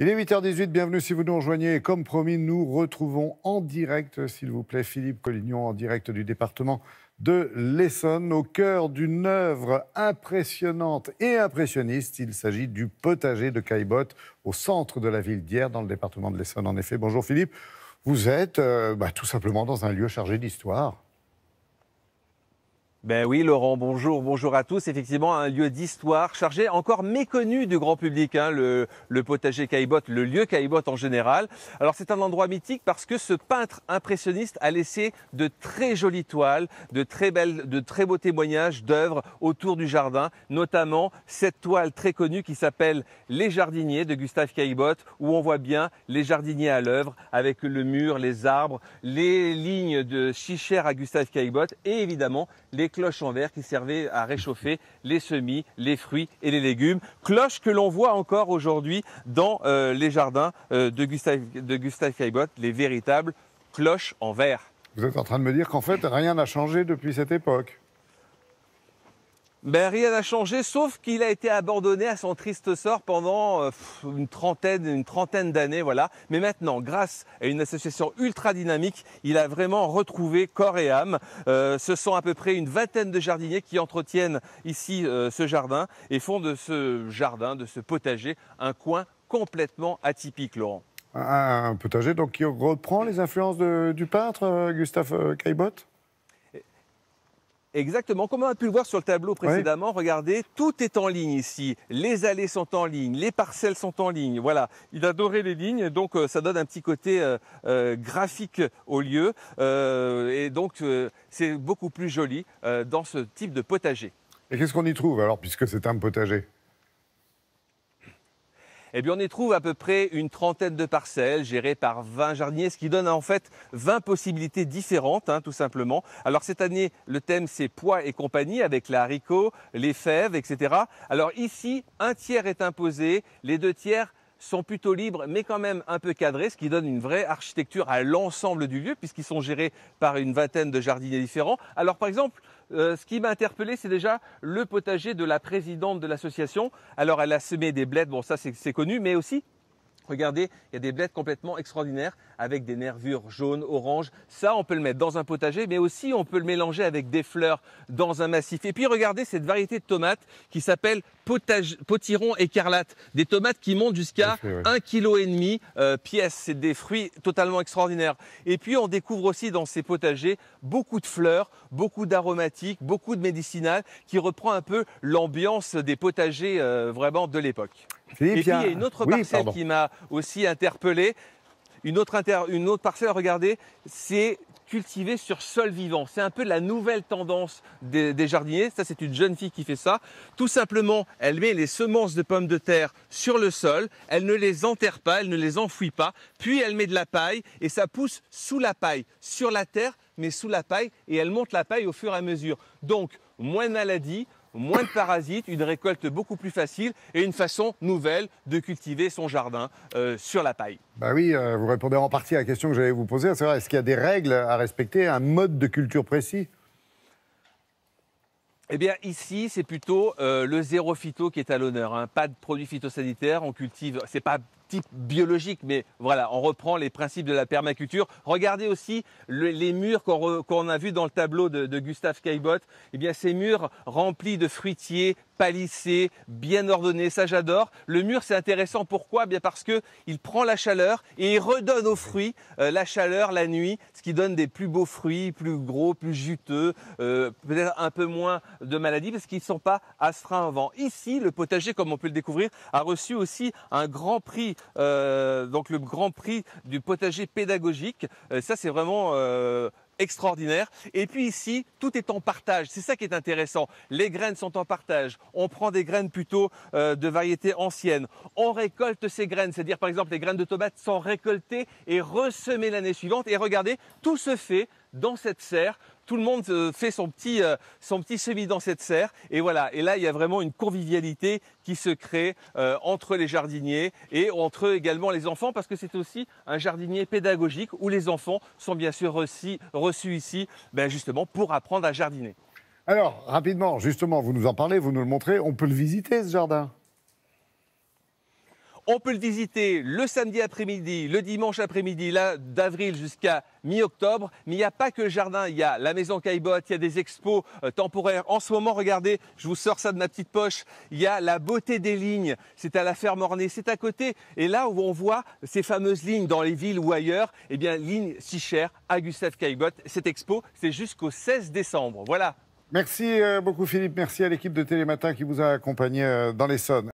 Il est 8h18, bienvenue si vous nous rejoignez. Et comme promis, nous retrouvons en direct, s'il vous plaît, Philippe Collignon, en direct du département de l'Essonne, au cœur d'une œuvre impressionnante et impressionniste. Il s'agit du potager de Caillebotte, au centre de la ville d'Hyères, dans le département de l'Essonne. En effet, bonjour Philippe, vous êtes tout simplement dans un lieu chargé d'histoire. Ben oui, Laurent, bonjour à tous. Effectivement, un lieu d'histoire chargé, encore méconnu du grand public, hein, le potager Caillebotte, le lieu Caillebotte en général. Alors c'est un endroit mythique parce que ce peintre impressionniste a laissé de très jolies toiles, de très beaux témoignages d'œuvres autour du jardin, notamment cette toile très connue qui s'appelle Les Jardiniers de Gustave Caillebotte, où on voit bien les jardiniers à l'œuvre avec le mur, les arbres, les lignes de chichère à Gustave Caillebotte et évidemment les cloches en verre qui servaient à réchauffer les semis, les fruits et les légumes. Cloches que l'on voit encore aujourd'hui dans les jardins de Gustave Caillebotte, les véritables cloches en verre. Vous êtes en train de me dire qu'en fait, rien n'a changé depuis cette époque? Ben, rien n'a changé, sauf qu'il a été abandonné à son triste sort pendant une trentaine d'années, voilà. Mais maintenant, grâce à une association ultra dynamique, il a vraiment retrouvé corps et âme. Ce sont à peu près une vingtaine de jardiniers qui entretiennent ici ce jardin et font de ce jardin, de ce potager, un coin complètement atypique, Laurent. Un potager donc, qui reprend les influences du peintre Gustave Caillebotte? Exactement, comme on a pu le voir sur le tableau précédemment, oui. Regardez, tout est en ligne ici. Les allées sont en ligne, les parcelles sont en ligne. Voilà, il adorait les lignes, donc ça donne un petit côté graphique au lieu. Et donc c'est beaucoup plus joli dans ce type de potager. Et qu'est-ce qu'on y trouve alors, puisque c'est un potager? Eh bien, on y trouve à peu près une trentaine de parcelles gérées par 20 jardiniers, ce qui donne en fait 20 possibilités différentes, hein, tout simplement. Alors cette année, le thème c'est pois et compagnie, avec les haricots, les fèves, etc. Alors ici, un tiers est imposé, les deux tiers sont plutôt libres, mais quand même un peu cadrés, ce qui donne une vraie architecture à l'ensemble du lieu, puisqu'ils sont gérés par une vingtaine de jardiniers différents. Alors par exemple, ce qui m'a interpellé, c'est déjà le potager de la présidente de l'association. Alors elle a semé des blettes, bon ça c'est connu, mais aussi, regardez, il y a des blettes complètement extraordinaires avec des nervures jaunes, oranges. Ça, on peut le mettre dans un potager, mais aussi on peut le mélanger avec des fleurs dans un massif. Et puis regardez cette variété de tomates qui s'appelle potiron écarlate. Des tomates qui montent jusqu'à 1,5 kg pièce. C'est des fruits totalement extraordinaires. Et puis on découvre aussi dans ces potagers beaucoup de fleurs, beaucoup d'aromatiques, beaucoup de médicinales qui reprend un peu l'ambiance des potagers vraiment de l'époque. Et puis il y a une autre parcelle qui m'a aussi interpellé. Une autre parcelle, regardez, c'est cultivé sur sol vivant. C'est un peu la nouvelle tendance des jardiniers. Ça, c'est une jeune fille qui fait ça. Tout simplement, elle met les semences de pommes de terre sur le sol. Elle ne les enterre pas, elle ne les enfouit pas. Puis, elle met de la paille et ça pousse sous la paille, sur la terre, mais sous la paille. Et elle monte la paille au fur et à mesure. Donc, moins de maladies, moins de parasites, une récolte beaucoup plus facile et une façon nouvelle de cultiver son jardin sur la paille. Bah oui, vous répondez en partie à la question que j'allais vous poser. C'est vrai, est-ce qu'il y a des règles à respecter, un mode de culture précis? Eh bien, ici, c'est plutôt le zéro phyto qui est à l'honneur, hein. Pas de produits phytosanitaires, on cultive, c'est pas type biologique, mais voilà, on reprend les principes de la permaculture. Regardez aussi les murs qu'on a vus dans le tableau de Gustave Caillebotte. Eh bien, ces murs remplis de fruitiers, palissés, bien ordonnés, ça j'adore. Le mur, c'est intéressant, pourquoi? Bien parce que il prend la chaleur et il redonne aux fruits la chaleur la nuit, ce qui donne des plus beaux fruits, plus gros, plus juteux, peut-être un peu moins de maladies parce qu'ils ne sont pas astreints au vent. Ici, le potager, comme on peut le découvrir, a reçu aussi un grand prix, donc le grand prix du potager pédagogique. Ça, c'est vraiment extraordinaire. Et puis ici, tout est en partage. C'est ça qui est intéressant. Les graines sont en partage. On prend des graines plutôt de variétés anciennes. On récolte ces graines, c'est-à-dire par exemple les graines de tomates sont récoltées et ressemées l'année suivante. Et regardez, tout se fait dans cette serre. Tout le monde fait son petit semis dans cette serre. Et voilà. Et là, il y a vraiment une convivialité qui se crée entre les jardiniers et entre eux également les enfants, parce que c'est aussi un jardinier pédagogique où les enfants sont bien sûr reçus ici, justement pour apprendre à jardiner. Alors, rapidement, justement, vous nous en parlez, vous nous le montrez, on peut le visiter ce jardin? On peut le visiter le samedi après-midi, le dimanche après-midi, là d'avril jusqu'à mi-octobre. Mais il n'y a pas que le jardin, il y a la maison Caillebotte, il y a des expos temporaires. En ce moment, regardez, je vous sors ça de ma petite poche, il y a la beauté des lignes, c'est à la ferme Ornée, c'est à côté. Et là où on voit ces fameuses lignes dans les villes ou ailleurs, eh bien, ligne si chère à Gustave Caillebotte. Cette expo, c'est jusqu'au 16 décembre. Voilà. Merci beaucoup Philippe, merci à l'équipe de Télématin qui vous a accompagné dans l'Essonne.